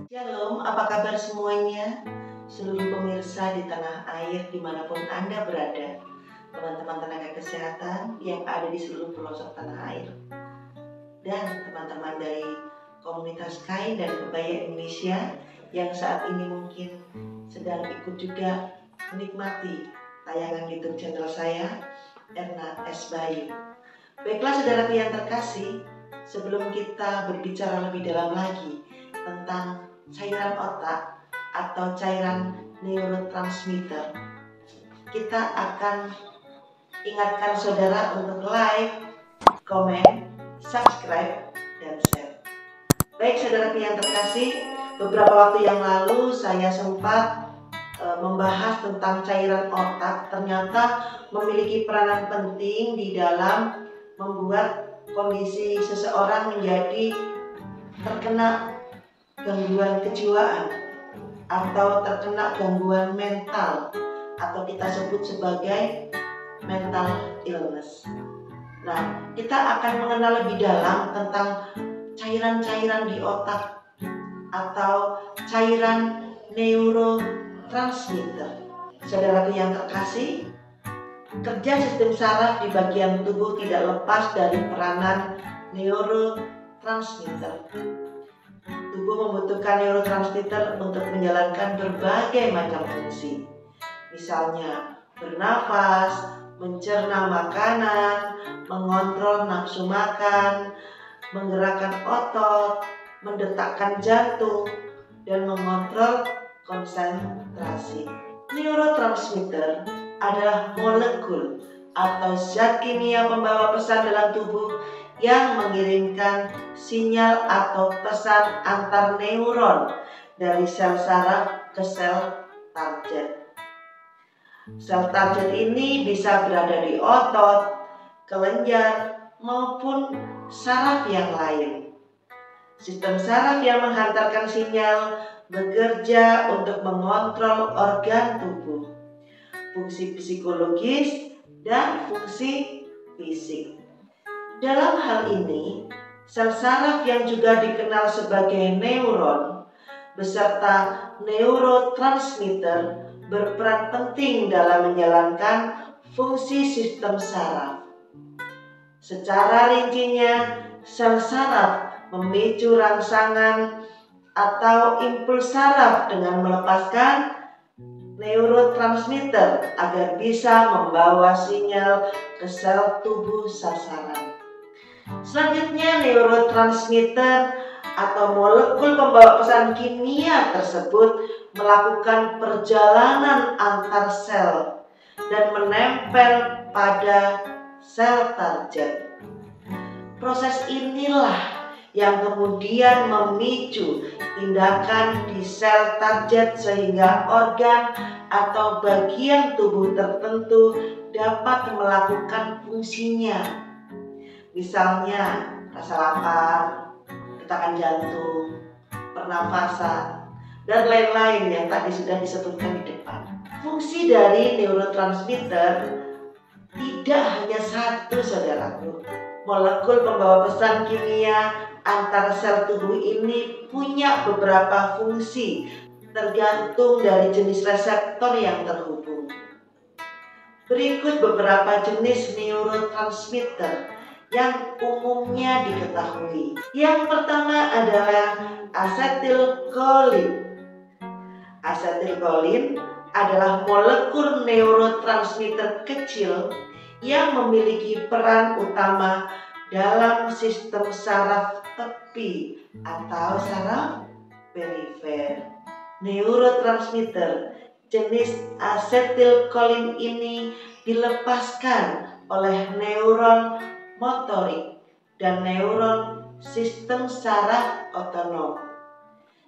Shalom, apa kabar semuanya? Seluruh pemirsa di tanah air dimanapun Anda berada, teman-teman tenaga kesehatan yang ada di seluruh pelosok tanah air, dan teman-teman dari komunitas kain dan kebaya Indonesia yang saat ini mungkin sedang ikut juga menikmati tayangan YouTube channel saya, Erna S. Bayu. Baiklah saudara yang terkasih, sebelum kita berbicara lebih dalam lagi tentang cairan otak atau cairan neurotransmitter, kita akan ingatkan saudara untuk like, komen, subscribe, dan share. Baik saudara yang terkasih, beberapa waktu yang lalu saya sempat membahas tentang cairan otak ternyata memiliki peranan penting di dalam membuat kondisi seseorang menjadi terkena gangguan kejiwaan atau terkena gangguan mental atau kita sebut sebagai mental illness. Nah, kita akan mengenal lebih dalam tentang cairan-cairan di otak atau cairan neurotransmitter. Saudaraku yang terkasih, kerja sistem saraf di bagian tubuh tidak lepas dari peranan neurotransmitter. Tubuh membutuhkan neurotransmitter untuk menjalankan berbagai macam fungsi. Misalnya bernafas, mencerna makanan, mengontrol nafsu makan, menggerakkan otot, mendetakkan jantung, dan mengontrol konsentrasi. Neurotransmitter adalah molekul atau zat kimia pembawa pesan dalam tubuh yang mengirimkan sinyal atau pesan antar neuron dari sel saraf ke sel target. Sel target ini bisa berada di otot, kelenjar, maupun saraf yang lain. Sistem saraf yang menghantarkan sinyal bekerja untuk mengontrol organ tubuh, fungsi psikologis, dan fungsi fisik. Dalam hal ini, sel saraf yang juga dikenal sebagai neuron beserta neurotransmitter berperan penting dalam menjalankan fungsi sistem saraf. Secara rincinya, sel saraf memicu rangsangan atau impuls saraf dengan melepaskan neurotransmitter agar bisa membawa sinyal ke sel tubuh sasaran. Selanjutnya, neurotransmitter atau molekul pembawa pesan kimia tersebut melakukan perjalanan antar sel dan menempel pada sel target. Proses inilah yang kemudian memicu tindakan di sel target sehingga organ atau bagian tubuh tertentu dapat melakukan fungsinya. Misalnya rasa lapar, detakan jantung, pernafasan, dan lain-lain yang tadi sudah disebutkan di depan. Fungsi dari neurotransmitter tidak hanya satu, saudaraku. Molekul pembawa pesan kimia antar sel tubuh ini punya beberapa fungsi tergantung dari jenis reseptor yang terhubung. Berikut beberapa jenis neurotransmitter yang umumnya diketahui. Yang pertama adalah asetilkolin. Asetilkolin adalah molekul neurotransmitter kecil yang memiliki peran utama dalam sistem saraf tepi atau saraf perifer. Neurotransmitter jenis asetilkolin ini dilepaskan oleh neuron motorik dan neuron sistem saraf otonom.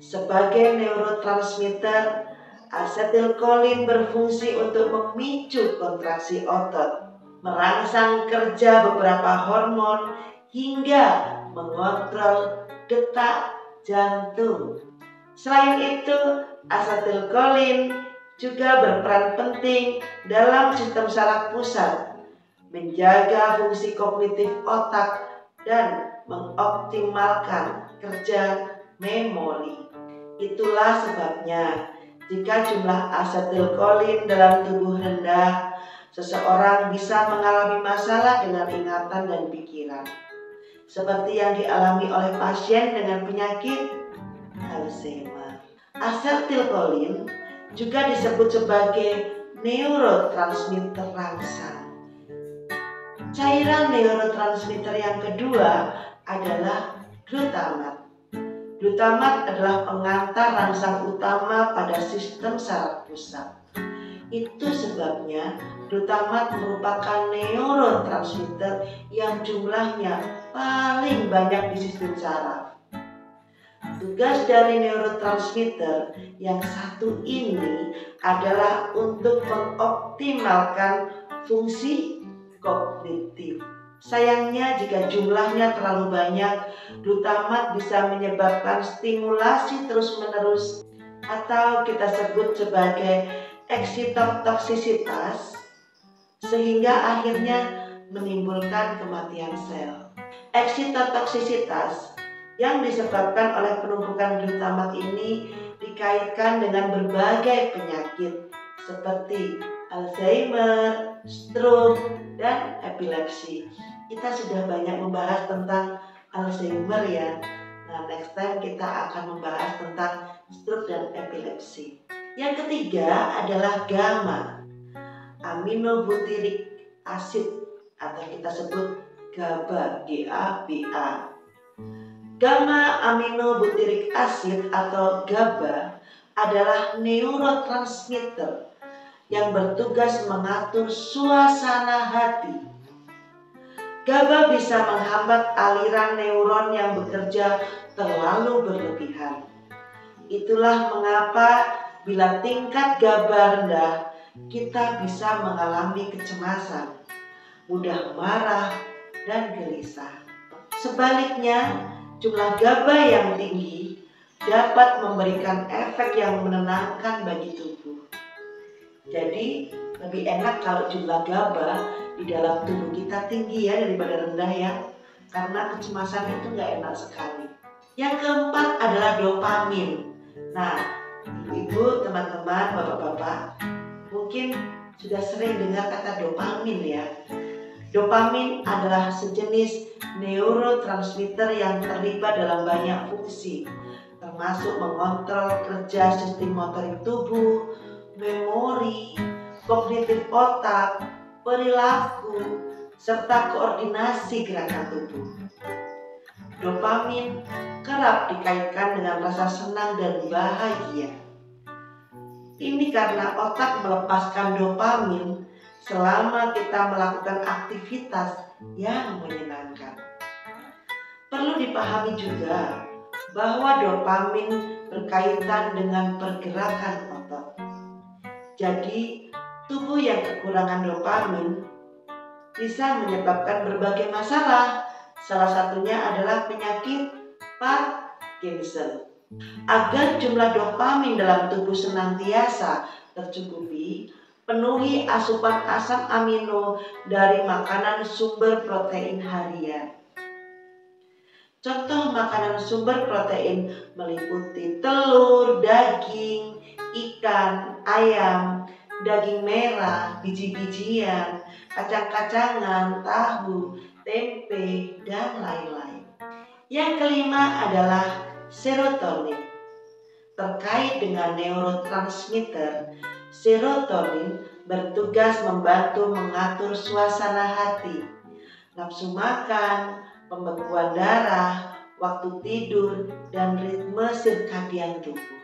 Sebagai neurotransmitter, asetilkolin berfungsi untuk memicu kontraksi otot, merangsang kerja beberapa hormon, hingga mengontrol detak jantung. Selain itu, asetilkolin juga berperan penting dalam sistem saraf pusat, menjaga fungsi kognitif otak dan mengoptimalkan kerja memori. Itulah sebabnya jika jumlah asetilkolin dalam tubuh rendah, seseorang bisa mengalami masalah dengan ingatan dan pikiran, seperti yang dialami oleh pasien dengan penyakit Alzheimer. Asetilkolin juga disebut sebagai neurotransmitter rangsang. Cairan neurotransmitter yang kedua adalah glutamat. Glutamat adalah pengantar rangsang utama pada sistem saraf pusat. Itu sebabnya glutamat merupakan neurotransmitter yang jumlahnya paling banyak di sistem saraf. Tugas dari neurotransmitter yang satu ini adalah untuk mengoptimalkan fungsi kognitif. Sayangnya jika jumlahnya terlalu banyak, glutamat bisa menyebabkan stimulasi terus-menerus atau kita sebut sebagai eksitotoksisitas, sehingga akhirnya menimbulkan kematian sel. Eksitotoksisitas yang disebabkan oleh penumpukan glutamat ini dikaitkan dengan berbagai penyakit seperti Alzheimer, stroke, dan epilepsi. Kita sudah banyak membahas tentang Alzheimer ya. Nah, next time kita akan membahas tentang stroke dan epilepsi. Yang ketiga adalah gamma aminobutyric acid atau kita sebut GABA, GABA. Gamma aminobutyric acid atau GABA adalah neurotransmitter yang bertugas mengatur suasana hati. GABA bisa menghambat aliran neuron yang bekerja terlalu berlebihan. Itulah mengapa bila tingkat GABA rendah, kita bisa mengalami kecemasan, mudah marah, dan gelisah. Sebaliknya, jumlah GABA yang tinggi dapat memberikan efek yang menenangkan bagi tubuh. Jadi, lebih enak kalau jumlah GABA di dalam tubuh kita tinggi ya daripada rendah ya. Karena kecemasan itu nggak enak sekali. Yang keempat adalah dopamin. Nah, ibu-ibu, teman-teman, bapak-bapak, mungkin sudah sering dengar kata dopamin ya. Dopamin adalah sejenis neurotransmitter yang terlibat dalam banyak fungsi, termasuk mengontrol kerja sistem motorik tubuh, memori, kognitif otak, perilaku, serta koordinasi gerakan tubuh. Dopamin kerap dikaitkan dengan rasa senang dan bahagia. Ini karena otak melepaskan dopamin selama kita melakukan aktivitas yang menyenangkan. Perlu dipahami juga bahwa dopamin berkaitan dengan pergerakan otot. Jadi, tubuh yang kekurangan dopamin bisa menyebabkan berbagai masalah. Salah satunya adalah penyakit Parkinson. Agar jumlah dopamin dalam tubuh senantiasa tercukupi, penuhi asupan asam amino dari makanan sumber protein harian. Contoh makanan sumber protein meliputi telur, daging, ikan, ayam, daging merah, biji-bijian, kacang-kacangan, tahu, tempe, dan lain-lain. Yang kelima adalah serotonin. Terkait dengan neurotransmitter, serotonin bertugas membantu mengatur suasana hati, nafsu makan, pembekuan darah, waktu tidur, dan ritme sirkadian tubuh.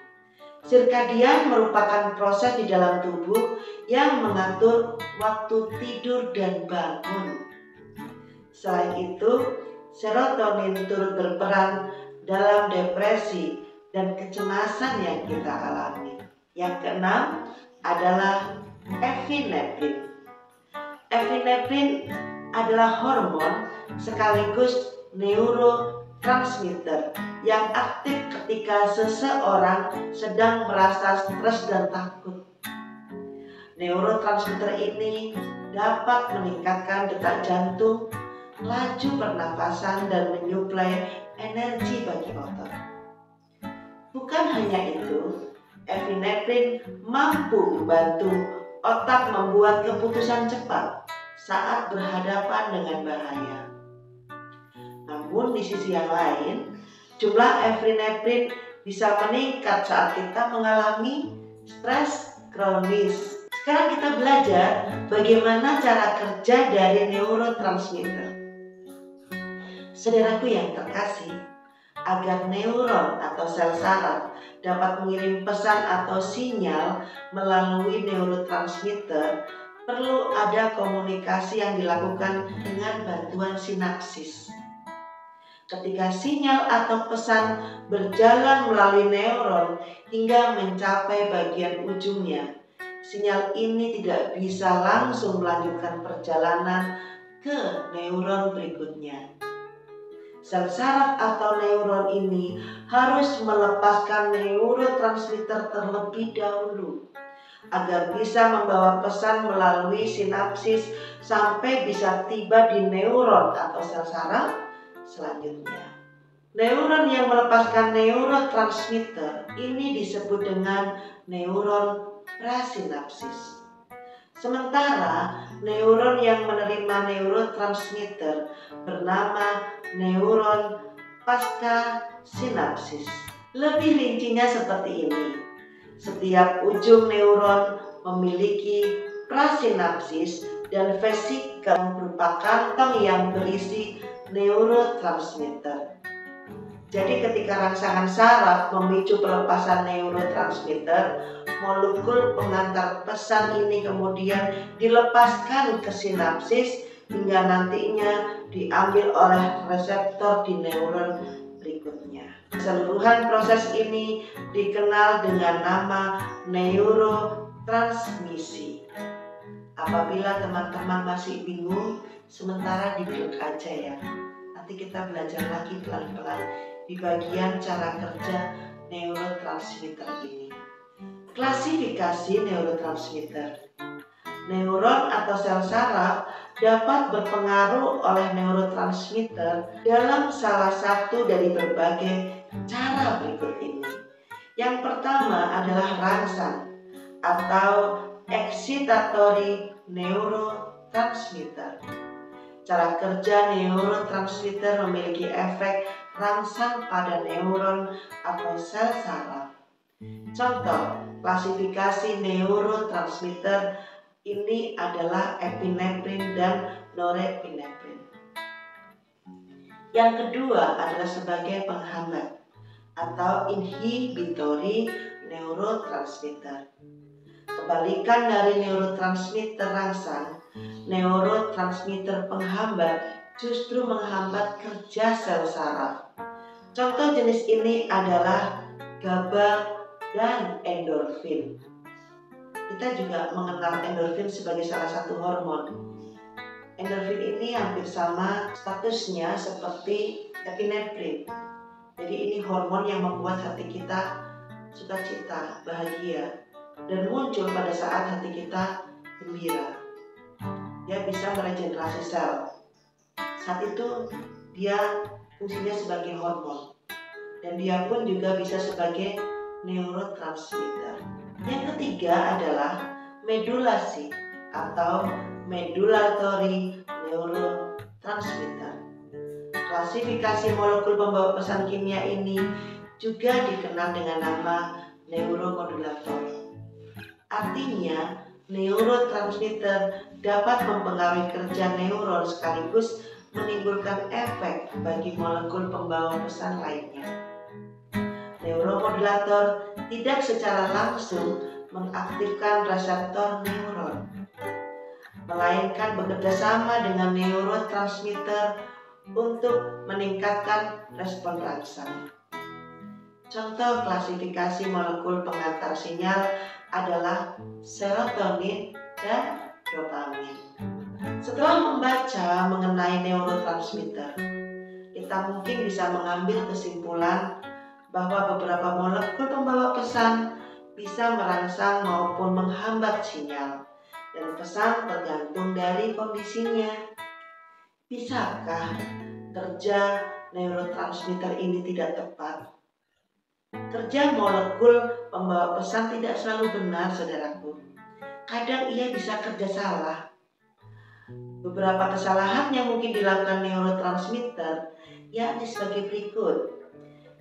Sirkadian merupakan proses di dalam tubuh yang mengatur waktu tidur dan bangun. Selain itu, serotonin turut berperan dalam depresi dan kecemasan yang kita alami. Yang keenam adalah epinefrin. Epinefrin adalah hormon sekaligus neurotransmitter yang aktif ketika seseorang sedang merasa stres dan takut. Neurotransmitter ini dapat meningkatkan detak jantung, laju pernapasan, dan menyuplai energi bagi otot. Bukan hanya itu, epinefrin mampu membantu otak membuat keputusan cepat saat berhadapan dengan bahaya. Namun di sisi yang lain, jumlah epinefrin bisa meningkat saat kita mengalami stres kronis. Sekarang kita belajar bagaimana cara kerja dari neurotransmitter. Saudaraku yang terkasih, agar neuron atau sel saraf dapat mengirim pesan atau sinyal melalui neurotransmitter, perlu ada komunikasi yang dilakukan dengan bantuan sinapsis. Ketika sinyal atau pesan berjalan melalui neuron hingga mencapai bagian ujungnya, sinyal ini tidak bisa langsung melanjutkan perjalanan ke neuron berikutnya. Sel saraf atau neuron ini harus melepaskan neurotransmitter terlebih dahulu agar bisa membawa pesan melalui sinapsis sampai bisa tiba di neuron atau sel saraf selanjutnya. Neuron yang melepaskan neurotransmitter ini disebut dengan neuron prasinapsis. Sementara neuron yang menerima neurotransmitter bernama neuron pasca sinapsis. Lebih rincinya seperti ini. Setiap ujung neuron memiliki prasinapsis dan vesikel yang berupa kantong yang berisi neurotransmitter. Jadi ketika rangsangan saraf memicu pelepasan neurotransmitter, molekul pengantar pesan ini kemudian dilepaskan ke sinapsis hingga nantinya diambil oleh reseptor di neuron berikutnya. Keseluruhan proses ini dikenal dengan nama neurotransmisi. Apabila teman-teman masih bingung, sementara duduk aja ya. Nanti kita belajar lagi pelan-pelan di bagian cara kerja neurotransmitter ini. Klasifikasi neurotransmitter. Neuron atau sel saraf dapat berpengaruh oleh neurotransmitter dalam salah satu dari berbagai cara berikut ini. Yang pertama adalah rangsang atau excitatory neurotransmitter. Cara kerja neurotransmitter memiliki efek rangsang pada neuron atau sel saraf. Contoh klasifikasi neurotransmitter ini adalah epinefrin dan norepinefrin. Yang kedua adalah sebagai penghambat atau inhibitory neurotransmitter. Kebalikan dari neurotransmitter rangsang, neurotransmitter penghambat justru menghambat kerja sel saraf. Contoh jenis ini adalah GABA dan endorfin. Kita juga mengenal endorfin sebagai salah satu hormon. Endorfin ini hampir sama statusnya seperti epinefrin. Jadi ini hormon yang membuat hati kita sukacita, bahagia, dan muncul pada saat hati kita gembira. Dia bisa meregenerasi sel. Saat itu dia fungsinya sebagai hormon, dan dia pun juga bisa sebagai neurotransmitter. Yang ketiga adalah medulasi atau medulatory neurotransmitter. Klasifikasi molekul pembawa pesan kimia ini juga dikenal dengan nama neuromodulator. Artinya, neurotransmitter dapat mempengaruhi kerja neuron sekaligus menimbulkan efek bagi molekul pembawa pesan lainnya. Neuromodulator tidak secara langsung mengaktifkan reseptor neuron, melainkan bekerja sama dengan neurotransmitter untuk meningkatkan respon rangsang. Contoh klasifikasi molekul pengantar sinyal adalah serotonin dan dopamin. Setelah membaca mengenai neurotransmitter, kita mungkin bisa mengambil kesimpulan bahwa beberapa molekul pembawa pesan bisa merangsang maupun menghambat sinyal, dan pesan tergantung dari kondisinya. Bisakah kerja neurotransmitter ini tidak tepat? Kerja molekul pembawa pesan tidak selalu benar, saudaraku. Kadang ia bisa kerja salah. Beberapa kesalahan yang mungkin dilakukan neurotransmitter yakni sebagai berikut.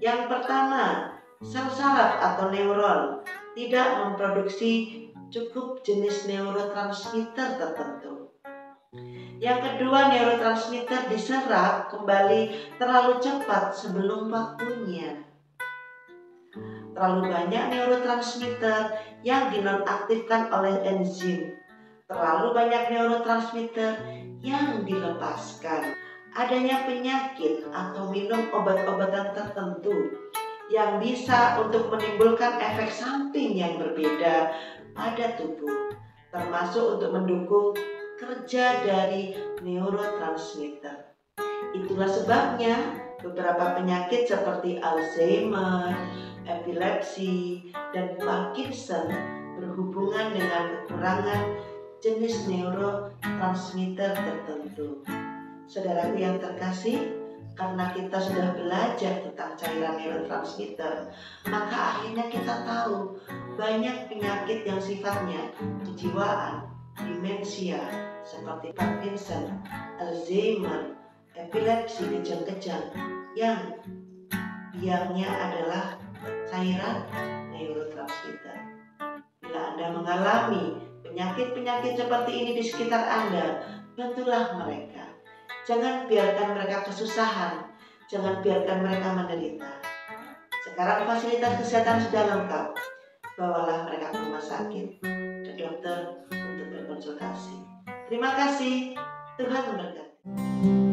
Yang pertama, sel saraf atau neuron tidak memproduksi cukup jenis neurotransmitter tertentu. Yang kedua, neurotransmitter diserap kembali terlalu cepat sebelum waktunya. Terlalu banyak neurotransmitter yang dinonaktifkan oleh enzim. Terlalu banyak neurotransmitter yang dilepaskan. Adanya penyakit atau minum obat-obatan tertentu yang bisa untuk menimbulkan efek samping yang berbeda pada tubuh, termasuk untuk mendukung kerja dari neurotransmitter. Itulah sebabnya beberapa penyakit seperti Alzheimer, epilepsi, dan Parkinson berhubungan dengan kekurangan jenis neurotransmitter tertentu. Saudaraku yang terkasih, karena kita sudah belajar tentang cairan neurotransmitter, maka akhirnya kita tahu banyak penyakit yang sifatnya kejiwaan, demensia, seperti Parkinson, Alzheimer, epilepsi kejang-kejang yang biangnya adalah cairan neurotransmitter. Bila Anda mengalami penyakit-penyakit seperti ini di sekitar Anda, bantulah mereka. Jangan biarkan mereka kesusahan, jangan biarkan mereka menderita. Sekarang fasilitas kesehatan sudah lengkap. Bawalah mereka ke rumah sakit, ke dokter untuk berkonsultasi. Terima kasih, Tuhan memberkati.